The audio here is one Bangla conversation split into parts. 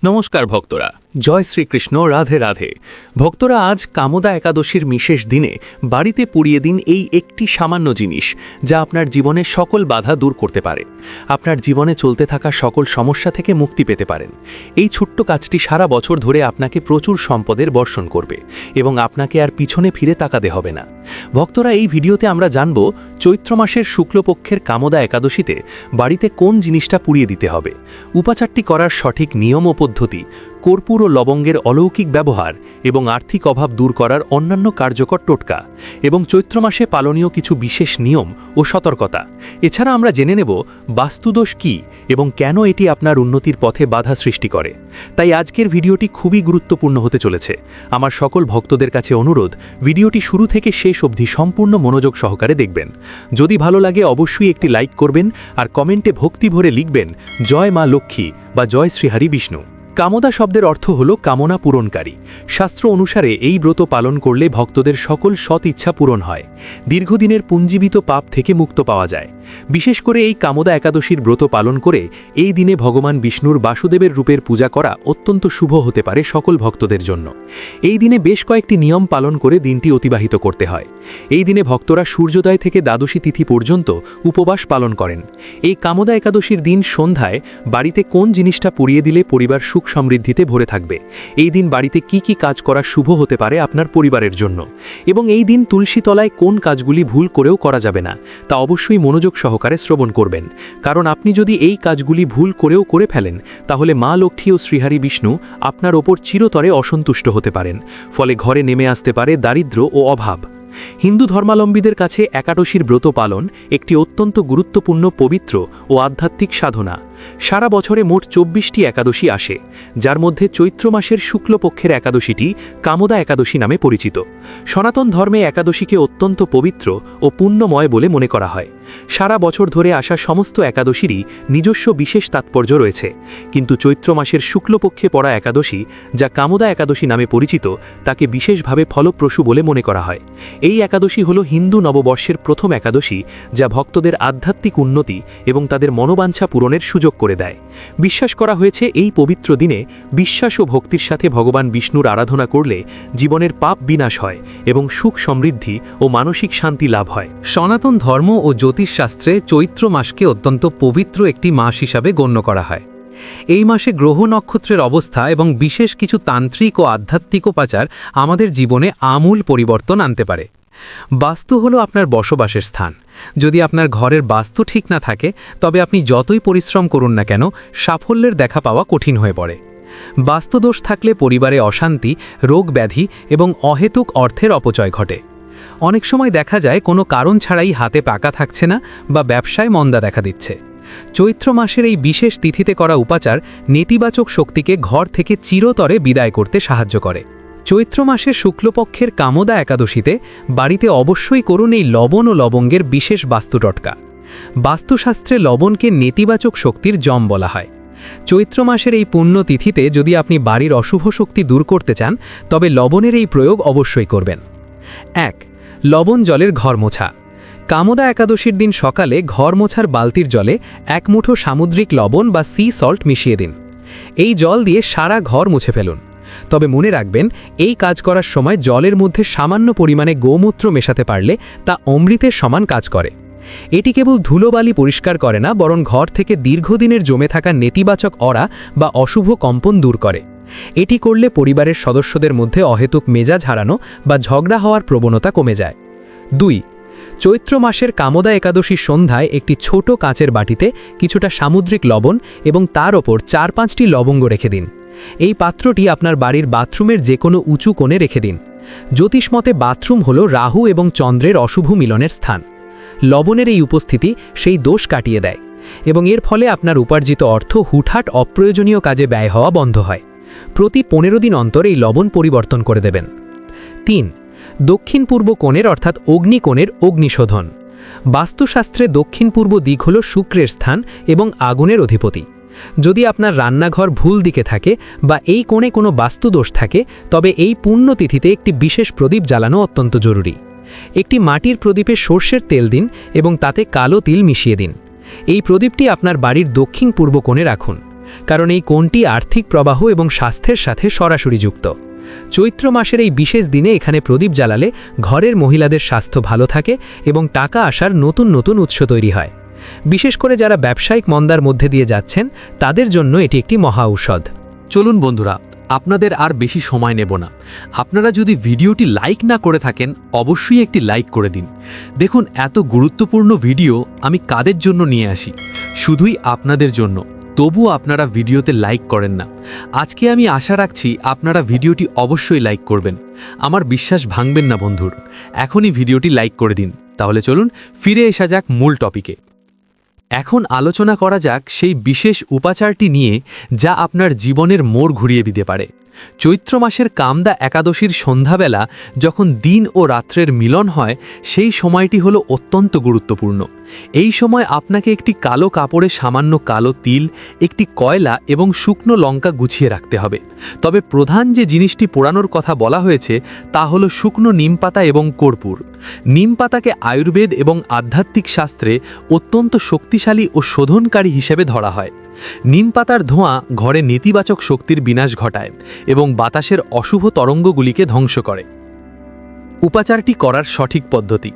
নমস্কার ভক্তরা, জয় শ্রীকৃষ্ণ, রাধে রাধে। ভক্তরা, আজ কামদা একাদশীর বিশেষ দিনে বাড়িতে পুড়িয়ে দিন এই একটি সামান্য জিনিস, যা আপনার জীবনে সকল বাধা দূর করতে পারে। আপনার জীবনে চলতে থাকা সকল সমস্যা থেকে মুক্তি পেতে পারেন। এই ছোট্ট কাজটি সারা বছর ধরে আপনাকে প্রচুর সম্পদের বর্ষণ করবে এবং আপনাকে আর পিছনে ফিরে তাকাতে হবে না। ভক্তরা, এই ভিডিওতে আমরা জানব চৈত্র মাসের শুক্লপক্ষের কামদা একাদশীতে বাড়িতে কোন জিনিসটা পুড়িয়ে দিতে হবে, উপাচারটি করার সঠিক নিয়ম ও পদ্ধতি, কর্পূর ও লবঙ্গের অলৌকিক ব্যবহার এবং আর্থিক অভাব দূর করার অন্যান্য কার্যকর টোটকা, এবং চৈত্র মাসে পালনীয় কিছু বিশেষ নিয়ম ও সতর্কতা। এছাড়া আমরা জেনে নেব বাস্তুদোষ কী এবং কেন এটি আপনার উন্নতির পথে বাধা সৃষ্টি করে। তাই আজকের ভিডিওটি খুবই গুরুত্বপূর্ণ হতে চলেছে। আমার সকল ভক্তদের কাছে অনুরোধ, ভিডিওটি শুরু থেকে শেষ অবধি সম্পূর্ণ মনোযোগ সহকারে দেখবেন। যদি ভালো লাগে অবশ্যই একটি লাইক করবেন আর কমেন্টে ভক্তি ভরে লিখবেন জয় মা লক্ষ্মী বা জয় শ্রীহরি বিষ্ণু। কামদা শব্দের অর্থ হল কামনা পূরণকারী। শাস্ত্র অনুসারে এই ব্রত পালন করলে ভক্তদের সকল সৎ ইচ্ছা পূরণ হয়, দীর্ঘদিনের পুঞ্জীবিত পাপ থেকে মুক্ত পাওয়া যায়। বিশেষ করে এই কামদা একাদশীর ব্রত পালন করে এই দিনে ভগবান বিষ্ণুর বাসুদেবের রূপের পূজা করা অত্যন্ত শুভ হতে পারে সকল ভক্তদের জন্য। এই দিনে বেশ কয়েকটি নিয়ম পালন করে দিনটি অতিবাহিত করতে হয়। এই দিনে ভক্তরা সূর্যোদয় থেকে দ্বাদশী তিথি পর্যন্ত উপবাস পালন করেন। এই কামদা একাদশীর দিন সন্ধ্যায় বাড়িতে কোন জিনিসটা পুড়িয়ে দিলে পরিবার সুখ সমৃদ্ধিতে ভরে থাকবে, এই দিন বাড়িতে কি কি কাজ করা শুভ হতে পারে আপনার পরিবারের জন্য, এবং এই দিন তুলসী তলায় কোন কাজগুলি ভুল করেও করা যাবে না, তা অবশ্যই মনোযোগ সহকারে শ্রবণ করবেন। কারণ আপনি যদি এই কাজগুলি ভুল করেও করে ফেলেন, তাহলে মা লক্ষ্মী ও শ্রীহরি বিষ্ণু আপনার ওপর চিরতরে অসন্তুষ্ট হতে পারেন। ফলে ঘরে নেমে আসতে পারে দারিদ্র্য ও অভাব। হিন্দু ধর্মাবলম্বীদের কাছে একাদশীর ব্রত পালন একটি অত্যন্ত গুরুত্বপূর্ণ, পবিত্র ও আধ্যাত্মিক সাধনা। সারা বছরে মোট 24টি একাদশী আসে, যার মধ্যে চৈত্র মাসের শুক্লপক্ষের একাদশীটি কামদা একাদশী নামে পরিচিত। সনাতন ধর্মে একাদশীকে অত্যন্ত পবিত্র ও পুণ্যময় বলে মনে করা হয়। সারা বছর ধরে আসা সমস্ত একাদশীরই নিজস্ব বিশেষ তাৎপর্য রয়েছে, কিন্তু চৈত্র মাসের শুক্লপক্ষে পড়া একাদশী, যা কামদা একাদশী নামে পরিচিত, তাকে বিশেষভাবে ফলপ্রসূ বলে মনে করা হয়। এই একাদশী হল হিন্দু নববর্ষের প্রথম একাদশী, যা ভক্তদের আধ্যাত্মিক উন্নতি এবং তাদের মনোবাঞ্ছা পূরণের সুযোগ করে দেয়। বিশ্বাস করা হয়েছে এই পবিত্র দিনে বিশ্বাস ও ভক্তির সাথে ভগবান বিষ্ণুর আরাধনা করলে জীবনের পাপ বিনাশ হয় এবং সুখ সমৃদ্ধি ও মানসিক শান্তি লাভ হয়। সনাতন ধর্ম ও জ্যোতিষশাস্ত্রে চৈত্র মাসকে অত্যন্ত পবিত্র একটি মাস হিসাবে গণ্য করা হয়। এই মাসে গ্রহ নক্ষত্রের অবস্থা এবং বিশেষ কিছু তান্ত্রিক ও আধ্যাত্মিক উপাচার আমাদের জীবনে আমূল পরিবর্তন আনতে পারে। বাস্তু হলো আপনার বসবাসের স্থান। যদি আপনার ঘরের বাস্তু ঠিক না থাকে, তবে আপনি যতই পরিশ্রম করুন না কেন, সাফল্যের দেখা পাওয়া কঠিন হয়ে পড়ে। বাস্তুদোষ থাকলে পরিবারে অশান্তি, রোগ ব্যাধি এবং অহেতুক অর্থের অপচয় ঘটে। অনেক সময় দেখা যায় কোনো কারণ ছাড়াই হাতে পাকা থাকছে না বা ব্যবসায় মন্দা দেখা দিচ্ছে। চৈত্র মাসের এই বিশেষ তিথিতে করা উপাচার নেতিবাচক শক্তিকে ঘর থেকে চিরতরে বিদায় করতে সাহায্য করে। চৈত্র মাসের শুক্লপক্ষের কামদা একাদশীতে বাড়িতে অবশ্যই করুন এই লবণ ও লবঙ্গের বিশেষ বাস্তু টটকা। বাস্তুশাস্ত্রে লবণকে নেতিবাচক শক্তির জম বলা হয়। চৈত্র মাসের এই পুণ্যতিথিতে যদি আপনি বাড়ির অশুভ শক্তি দূর করতে চান, তবে লবণের এই প্রয়োগ অবশ্যই করবেন। 1. লবণ জলের ঘর মোছা। কামদা একাদশীর দিন সকালে ঘর মোছার বালতির জলে 1 মুঠো সামুদ্রিক লবণ বা সি সল্ট মিশিয়ে দিন। এই জল দিয়ে সারা ঘর মুছে ফেলুন। তবে মনে রাখবেন, এই কাজ করার সময় জলের মধ্যে সামান্য পরিমাণে গোমূত্র মেশাতে পারলে তা অমৃতের সমান কাজ করে। এটি কেবল ধুলোবালি পরিষ্কার করে না, বরং ঘর থেকে দীর্ঘদিনের জমে থাকা নেতিবাচক অরা বা অশুভ কম্পন দূর করে। এটি করলে পরিবারের সদস্যদের মধ্যে অহেতুক মেজাজ হারানো বা ঝগড়া হওয়ার প্রবণতা কমে যায়। 2. চৈত্র মাসের কামদা একাদশীর সন্ধ্যায় একটি ছোট কাঁচের বাটিতে কিছুটা সামুদ্রিক লবণ এবং তার ওপর 4-5টি লবঙ্গ রেখে দিন। এই পাত্রটি আপনার বাড়ির বাথরুমের যে কোনো উঁচু কোণে রেখে দিন। জ্যোতিষমতে বাথরুম হল রাহু এবং চন্দ্রের অশুভ মিলনের স্থান। লবণের এই উপস্থিতি সেই দোষ কাটিয়ে দেয় এবং এর ফলে আপনার উপার্জিত অর্থ হুটহাট অপ্রয়োজনীয় কাজে ব্যয় হওয়া বন্ধ হয়। প্রতি 15 দিন অন্তর এই লবণ পরিবর্তন করে দেবেন। 3. দক্ষিণ পূর্ব কোণের অর্থাৎ অগ্নিকোণের অগ্নিশোধন। বাস্তুশাস্ত্রে দক্ষিণ পূর্ব দিক হল শুক্রের স্থান এবং আগুনের অধিপতি। যদি আপনার রান্নাঘর ভুল দিকে থাকে বা এই কোণে কোনো বাস্তুদোষ থাকে, তবে এই পুণ্যতিথিতে একটি বিশেষ প্রদীপ জ্বালানো অত্যন্ত জরুরি। একটি মাটির প্রদীপে সর্ষের তেল দিন এবং তাতে কালো তিল মিশিয়ে দিন। এই প্রদীপটি আপনার বাড়ির দক্ষিণ পূর্ব কোণে রাখুন। কারণ এই কোণটি আর্থিক প্রবাহ এবং স্বাস্থ্যের সাথে সরাসরি যুক্ত। চৈত্র মাসের এই বিশেষ দিনে এখানে প্রদীপ জ্বালালে ঘরের মহিলাদের স্বাস্থ্য ভালো থাকে এবং টাকা আসার নতুন নতুন উৎস তৈরি হয়। বিশেষ করে যারা ব্যবসায়িক মন্দার মধ্যে দিয়ে যাচ্ছেন তাদের জন্য এটি একটি মহা ঔষধ। চলুন বন্ধুরা, আপনাদের আর বেশি সময় নেব না। আপনারা যদি ভিডিওটি লাইক না করে থাকেন অবশ্যই একটি লাইক করে দিন। দেখুন, এত গুরুত্বপূর্ণ ভিডিও আমি কাদের জন্য নিয়ে আসি? শুধুই আপনাদের জন্য। তবুও আপনারা ভিডিওতে লাইক করেন না। আজকে আমি আশা রাখছি আপনারা ভিডিওটি অবশ্যই লাইক করবেন। আমার বিশ্বাস ভাঙবেন না বন্ধুর। এখনই ভিডিওটি লাইক করে দিন। তাহলে চলুন ফিরে আসা যাক মূল টপিকে। এখন আলোচনা করা যাক সেই বিশেষ উপাচারটি নিয়ে যা আপনার জীবনের মোড় ঘুরিয়ে দিতে পারে। চৈত্র মাসের কামদা একাদশীর সন্ধ্যাবেলা যখন দিন ও রাত্রের মিলন হয়, সেই সময়টি হলো অত্যন্ত গুরুত্বপূর্ণ। এই সময় আপনাকে একটি কালো কাপড়ে সামান্য কালো তিল, একটি কয়লা এবং শুকনো লঙ্কা গুছিয়ে রাখতে হবে। তবে প্রধান যে জিনিসটি পোড়ানোর কথা বলা হয়েছে তা হলো শুকনো নিমপাতা এবং কর্পূর। নিমপাতাকে আয়ুর্বেদ এবং আধ্যাত্মিক শাস্ত্রে অত্যন্ত শক্তিশালী ও শোধনকারী হিসেবে ধরা হয়। নিমপাতার ধোঁয়া ঘরে নেতিবাচক শক্তির বিনাশ ঘটায় এবং বাতাসের অশুভ তরঙ্গগুলিকে ধ্বংস করে। উপাচারটি করার সঠিক পদ্ধতি: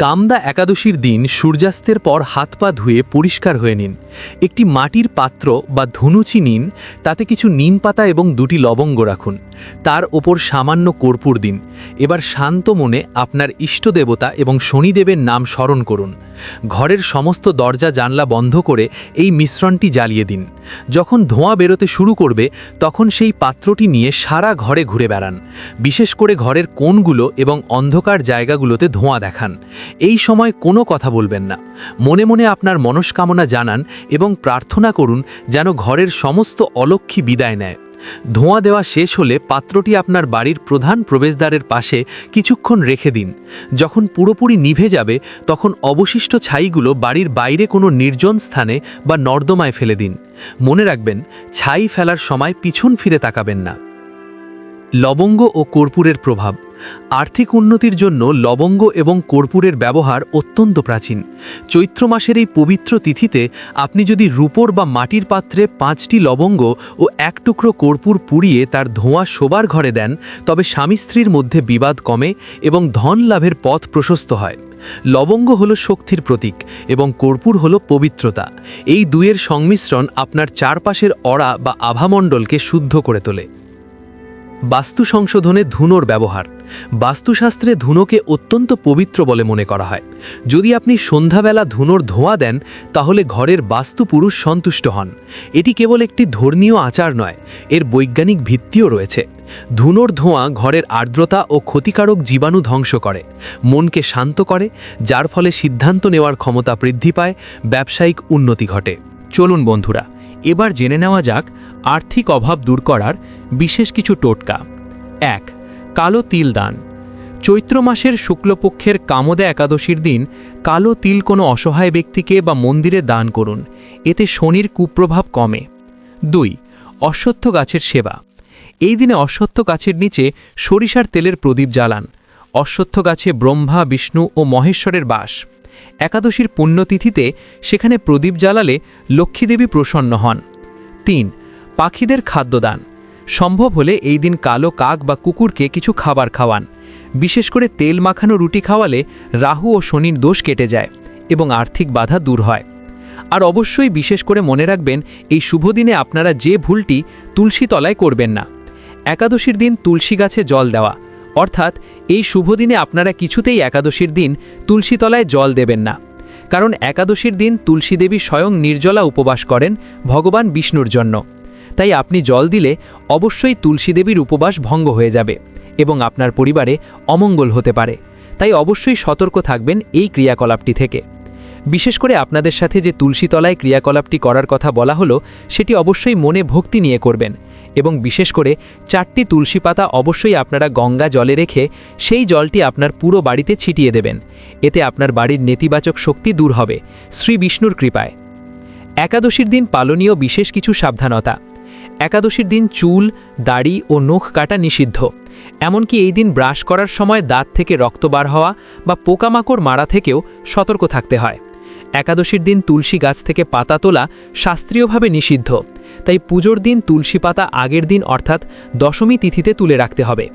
কামদা একাদশীর দিন সূর্যাস্তের পর হাত পা ধুয়ে পরিষ্কার হয়ে নিন। একটি মাটির পাত্র বা ধুনুচি নিন, তাতে কিছু নিম পাতা এবং 2টি লবঙ্গ রাখুন। তার ওপর সামান্য কর্পূর দিন। এবার শান্ত মনে আপনার ইষ্টদেবতা এবং শনিদেবের নাম স্মরণ করুন। ঘরের সমস্ত দরজা জানলা বন্ধ করে এই মিশ্রণটি জ্বালিয়ে দিন। যখন ধোঁয়া বেরোতে শুরু করবে তখন সেই পাত্রটি নিয়ে সারা ঘরে ঘুরে বেড়ান। বিশেষ করে ঘরের কোণগুলো এবং অন্ধকার জায়গাগুলোতে ধোঁয়া দেখান। এই সময় কোনো কথা বলবেন না। মনে মনে আপনার মনস্কামনা জানান এবং প্রার্থনা করুন যেন ঘরের সমস্ত অলক্ষ্মী বিদায় নেয়। ধোঁয়া দেওয়া শেষ হলে পাত্রটি আপনার বাড়ির প্রধান প্রবেশদ্বারের পাশে কিছুক্ষণ রেখে দিন। যখন পুরোপুরি নিভে যাবে তখন অবশিষ্ট ছাইগুলো বাড়ির বাইরে কোনো নির্জন স্থানে বা নর্দমায় ফেলে দিন। মনে রাখবেন, ছাই ফেলার সময় পিছন ফিরে তাকাবেন না। লবঙ্গ ও কর্পূরের প্রভাব: আর্থিক উন্নতির জন্য লবঙ্গ এবং কর্পূরের ব্যবহার অত্যন্ত প্রাচীন। চৈত্র মাসের এই পবিত্র তিথিতে আপনি যদি রূপোর বা মাটির পাত্রে 5টি লবঙ্গ ও 1 টুকরো কর্পূর পুড়িয়ে তার ধোঁয়া শোবার ঘরে দেন, তবে স্বামী স্ত্রীর মধ্যে বিবাদ কমে এবং ধন লাভের পথ প্রশস্ত হয়। লবঙ্গ হলো শক্তির প্রতীক এবং কর্পূর হলো পবিত্রতা। এই দুয়ের সংমিশ্রণ আপনার চারপাশের অরা বা আভামণ্ডলকে শুদ্ধ করে তোলে। বাস্তু সংশোধনে ধুনোর ব্যবহার: বাস্তুশাস্ত্রে ধুনোকে অত্যন্ত পবিত্র বলে মনে করা হয়। যদি আপনি সন্ধ্যাবেলা ধুনোর ধোঁয়া দেন তাহলে ঘরের বাস্তুপুরুষ সন্তুষ্ট হন। এটি কেবল একটি ধর্মীয় আচার নয়, এর বৈজ্ঞানিক ভিত্তিও রয়েছে। ধুনোর ধোঁয়া ঘরের আর্দ্রতা ও ক্ষতিকারক জীবাণু ধ্বংস করে, মনকে শান্ত করে, যার ফলে সিদ্ধান্ত নেওয়ার ক্ষমতা বৃদ্ধি পায়, ব্যবসায়িক উন্নতি ঘটে। চলুন বন্ধুরা, এবার জেনে নেওয়া যাক আর্থিক অভাব দূর করার বিশেষ কিছু টোটকা। 1. কালো তিল দান। চৈত্র মাসের শুক্লপক্ষের কামদা একাদশীর দিন কালো তিল কোনো অসহায় ব্যক্তিকে বা মন্দিরে দান করুন। এতে শনির কুপ্রভাব কমে। 2. অশ্বত্থ গাছের সেবা। এই দিনে অশ্বত্থ গাছের নিচে সরিষার তেলের প্রদীপ জ্বালান। অশ্বত্থ গাছে ব্রহ্মা, বিষ্ণু ও মহেশ্বরের বাস। একাদশীর পুণ্যতিথিতে সেখানে প্রদীপ জ্বালালে লক্ষ্মীদেবী প্রসন্ন হন। 3. পাখিদের খাদ্যদান। সম্ভব হলে এই দিন কালো কাক বা কুকুরকে কিছু খাবার খাওয়ান। বিশেষ করে তেল মাখানো রুটি খাওয়ালে রাহু ও শনির দোষ কেটে যায় এবং আর্থিক বাধা দূর হয়। আর অবশ্যই বিশেষ করে মনে রাখবেন, এই শুভ দিনে আপনারা যে ভুলটি তুলসী তলায় করবেন না। একাদশীর দিন তুলসী গাছে জল দেওয়া, অর্থাৎ এই শুভ দিনে আপনারা কিছুতেই একাদশীর দিন তুলসী তলায় জল দেবেন না। কারণ একাদশীর দিন তুলসী দেবী স্বয়ং নির্জলা উপবাস করেন ভগবান বিষ্ণুর জন্য। তাই আপনি জল দিলে অবশ্যই তুলসী দেবীর উপবাস ভঙ্গ হয়ে যাবে এবং আপনার পরিবারে অমঙ্গল হতে পারে। তাই অবশ্যই সতর্ক থাকবেন এই ক্রিয়াকলাপটি থেকে। বিশেষ করে আপনাদের সাথে যে তুলসী তলায় ক্রিয়াকলাপটি করার কথা বলা হলো, সেটি অবশ্যই মনে ভক্তি নিয়ে করবেন এবং বিশেষ করে 4টি তুলসী পাতা অবশ্যই আপনারা গঙ্গা জলে রেখে সেই জলটি আপনার পুরো বাড়িতে ছিটিয়ে দেবেন। এতে আপনার বাড়ির নেতিবাচক শক্তি দূর হবে শ্রী বিষ্ণুর কৃপায়। একাদশীর দিন পালনীয় বিশেষ কিছু সাবধানতা: একাদশীর দিন চুল, দাড়ি ও নখ কাটা নিষিদ্ধ। এমনকি এই দিন ব্রাশ করার সময় দাঁত থেকে রক্ত বার হওয়া বা পোকামাকড় মারা থেকেও সতর্ক থাকতে হয়। একাদশীর দিন তুলসী গাছ থেকে পাতা তোলা শাস্ত্রীয়ভাবে নিষিদ্ধ। তাই পুজোর দিন তুলসী পাতা আগের দিন অর্থাৎ দশমী তিথিতে তুলে রাখতে হবে।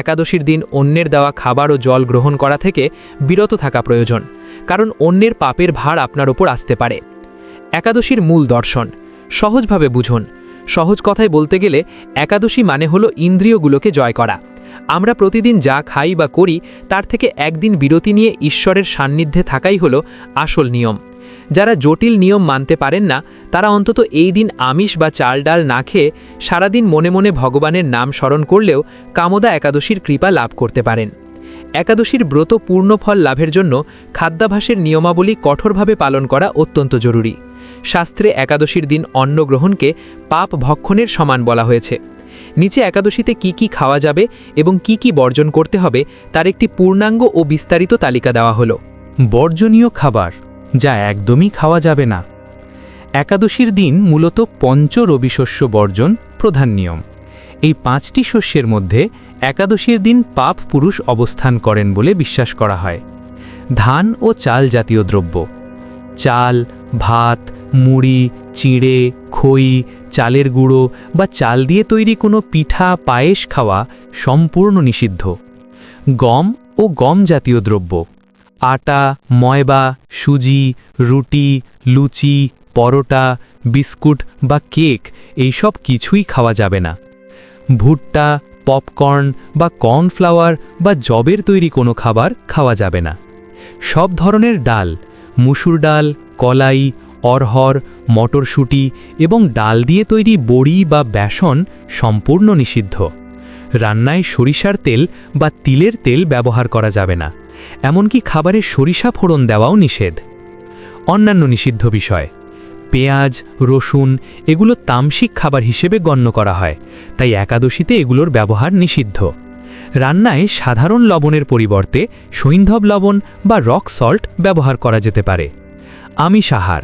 একাদশীর দিন অন্যের দেওয়া খাবার ও জল গ্রহণ করা থেকে বিরত থাকা প্রয়োজন, কারণ অন্যের পাপের ভার আপনার ওপর আসতে পারে। একাদশীর মূল দর্শন সহজভাবে বুঝুন। সহজ কথায় বলতে গেলে একাদশী মানে হলো ইন্দ্রিয়গুলোকে জয় করা। আমরা প্রতিদিন যা খাই বা করি তার থেকে একদিন বিরতি নিয়ে ঈশ্বরের সান্নিধ্যে থাকাই হলো আসল নিয়ম। যারা জটিল নিয়ম মানতে পারেন না তারা অন্তত এই দিন আমিষ বা চাল ডাল না খেয়ে সারাদিন মনে মনে ভগবানের নাম স্মরণ করলেও কামদা একাদশীর কৃপা লাভ করতে পারেন। একাদশীর ব্রত পূর্ণ ফল লাভের জন্য খাদ্যাভ্যাসের নিয়মাবলী কঠোরভাবে পালন করা অত্যন্ত জরুরি। শাস্ত্রে একাদশীর দিন অন্ন গ্রহণকে পাপ ভক্ষণের সমান বলা হয়েছে। নিচে একাদশীতে কি কি খাওয়া যাবে এবং কি কি বর্জন করতে হবে তার একটি পূর্ণাঙ্গ ও বিস্তারিত তালিকা দেওয়া হলো। বর্জনীয় খাবার যা একদমই খাওয়া যাবে না। একাদশীর দিন মূলত পঞ্চ রবিশস্য বর্জন প্রধান নিয়ম। এই 5টি শস্যের মধ্যে একাদশীর দিন পাপ পুরুষ অবস্থান করেন বলে বিশ্বাস করা হয়। ধান ও চাল জাতীয় দ্রব্য, চাল, ভাত, মুড়ি, চিড়ে, খই, চালের গুঁড়ো বা চাল দিয়ে তৈরি কোনো পিঠা পায়েস খাওয়া সম্পূর্ণ নিষিদ্ধ। গম ও গম জাতীয় দ্রব্য, আটা, ময়বা, সুজি, রুটি, লুচি, পরোটা, বিস্কুট বা কেক এইসব কিছুই খাওয়া যাবে না। ভুট্টা, পপকর্ন বা কর্নফ্লাওয়ার বা জবের তৈরি কোনো খাবার খাওয়া যাবে না। সব ধরনের ডাল, মুসুর ডাল, কলাই, অরহর, মটরশুঁটি এবং ডাল দিয়ে তৈরি বড়ি বা বেসন সম্পূর্ণ নিষিদ্ধ। রান্নায় সরিষার তেল বা তিলের তেল ব্যবহার করা যাবে না। এমনকি খাবারে সরিষা ফোড়ন দেওয়াও নিষেধ। অন্যান্য নিষিদ্ধ বিষয়, পেঁয়াজ, রসুন এগুলো তামসিক খাবার হিসেবে গণ্য করা হয়, তাই একাদশীতে এগুলোর ব্যবহার নিষিদ্ধ। রান্নায় সাধারণ লবণের পরিবর্তে সৈন্ধব লবণ বা রক সল্ট ব্যবহার করা যেতে পারে। আমিষ আহার,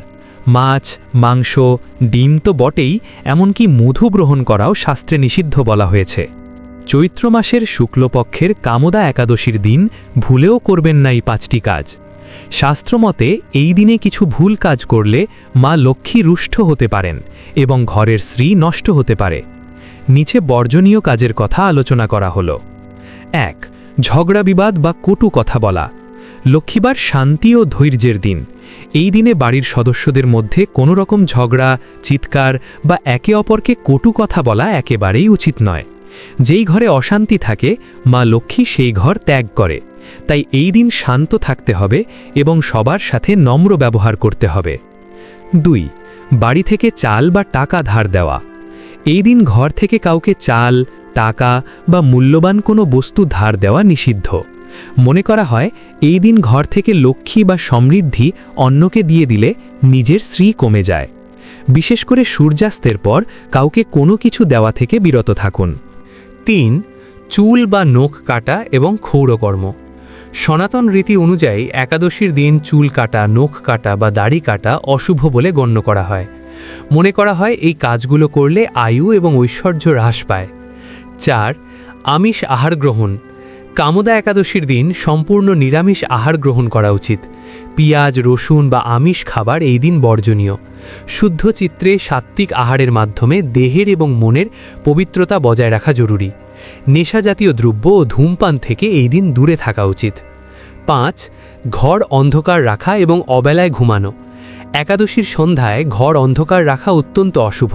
মাছ, মাংস, ডিম তো বটেই, এমনকি মধু গ্রহণ করাও শাস্ত্রে নিষিদ্ধ বলা হয়েছে। চৈত্র মাসের শুক্লপক্ষের কামদা একাদশীর দিন ভুলেও করবেন না এই 5টি কাজ। শাস্ত্রমতে এই দিনে কিছু ভুল কাজ করলে মা লক্ষ্মী রুষ্ট হতে পারেন এবং ঘরের শ্রী নষ্ট হতে পারে। নিচে বর্জনীয় কাজের কথা আলোচনা করা হলো। 1. ঝগড়া বিবাদ বা কটু কথা বলা। লক্ষ্মীবার শান্তি ও ধৈর্যের দিন। এই দিনে বাড়ির সদস্যদের মধ্যে কোনো রকম ঝগড়া, চিৎকার বা একে অপরকে কটু কথা বলা একেবারেই উচিত নয়। যেই ঘরে অশান্তি থাকে মা লক্ষ্মী সেই ঘর ত্যাগ করে, তাই এই দিন শান্ত থাকতে হবে এবং সবার সাথে নম্র ব্যবহার করতে হবে। 2. বাড়ি থেকে চাল বা টাকা ধার দেওয়া। এই দিন ঘর থেকে কাউকে চাল, টাকা বা মূল্যবান কোনো বস্তু ধার দেওয়া নিষিদ্ধ। মনে করা হয় এই দিন ঘর থেকে লক্ষ্মী বা সমৃদ্ধি অন্যকে দিয়ে দিলে নিজের শ্রী কমে যায়। বিশেষ করে সূর্যাস্তের পর কাউকে কোনো কিছু দেওয়া থেকে বিরত থাকুন। 3. চুল বা নখ কাটা এবং ক্ষৌরকর্ম। সনাতন রীতি অনুযায়ী একাদশীর দিন চুল কাটা, নখ কাটা বা দাড়ি কাটা অশুভ বলে গণ্য করা হয়। মনে করা হয় এই কাজগুলো করলে আয়ু এবং ঐশ্বর্য হ্রাস পায়। 4. আমিষ আহার গ্রহণ। কামদা একাদশীর দিন সম্পূর্ণ নিরামিষ আহার গ্রহণ করা উচিত। পেঁয়াজ, রসুন বা আমিষ খাবার এই দিন বর্জনীয়। শুদ্ধ চিত্রে সাত্ত্বিক আহারের মাধ্যমে দেহের এবং মনের পবিত্রতা বজায় রাখা জরুরি। নেশাজাতীয় দ্রব্য ও ধূমপান থেকে এই দিন দূরে থাকা উচিত। 5. ঘর অন্ধকার রাখা এবং অবেলায় ঘুমানো। একাদশীর সন্ধ্যায় ঘর অন্ধকার রাখা অত্যন্ত অশুভ।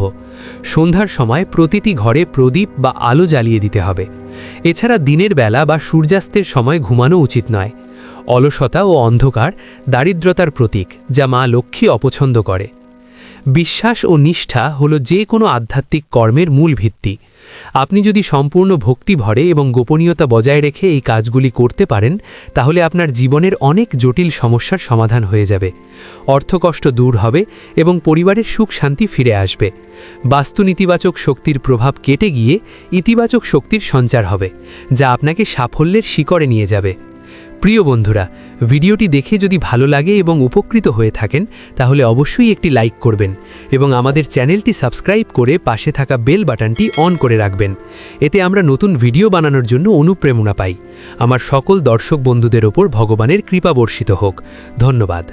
সন্ধ্যার সময় প্রতিটি ঘরে প্রদীপ বা আলো জ্বালিয়ে দিতে হবে। এছাড়া দিনের বেলা বা সূর্যাস্তের সময় ঘুমানো উচিত নয়। অলসতা ও অন্ধকার দারিদ্রতার প্রতীক, যা মা লক্ষ্মী অপছন্দ করে। বিশ্বাস ও নিষ্ঠা হল যে কোনো আধ্যাত্মিক কর্মের মূল ভিত্তি। আপনি যদি সম্পূর্ণ ভক্তি ভরে এবং গোপনীয়তা বজায় রেখে এই কাজগুলি করতে পারেন, তাহলে আপনার জীবনের অনেক জটিল সমস্যার সমাধান হয়ে যাবে। অর্থকষ্ট দূর হবে এবং পরিবারের সুখ শান্তি ফিরে আসবে। বাস্তু নেতিবাচক শক্তির প্রভাব কেটে গিয়ে ইতিবাচক শক্তির সঞ্চার হবে, যা আপনাকে সাফল্যের শিখরে নিয়ে যাবে। প্রিয় বন্ধুরা, ভিডিওটি দেখে যদি ভালো লাগে এবং উপকৃত হয়ে থাকেন তাহলে অবশ্যই একটি লাইক করবেন এবং আমাদের চ্যানেলটি সাবস্ক্রাইব করে পাশে থাকা বেল বাটনটি অন করে রাখবেন। এতে আমরা নতুন ভিডিও বানানোর জন্য অনুপ্রেরণা পাই। আমার সকল দর্শক বন্ধুদের ওপর ভগবানের কৃপা বর্ষিত হোক। ধন্যবাদ।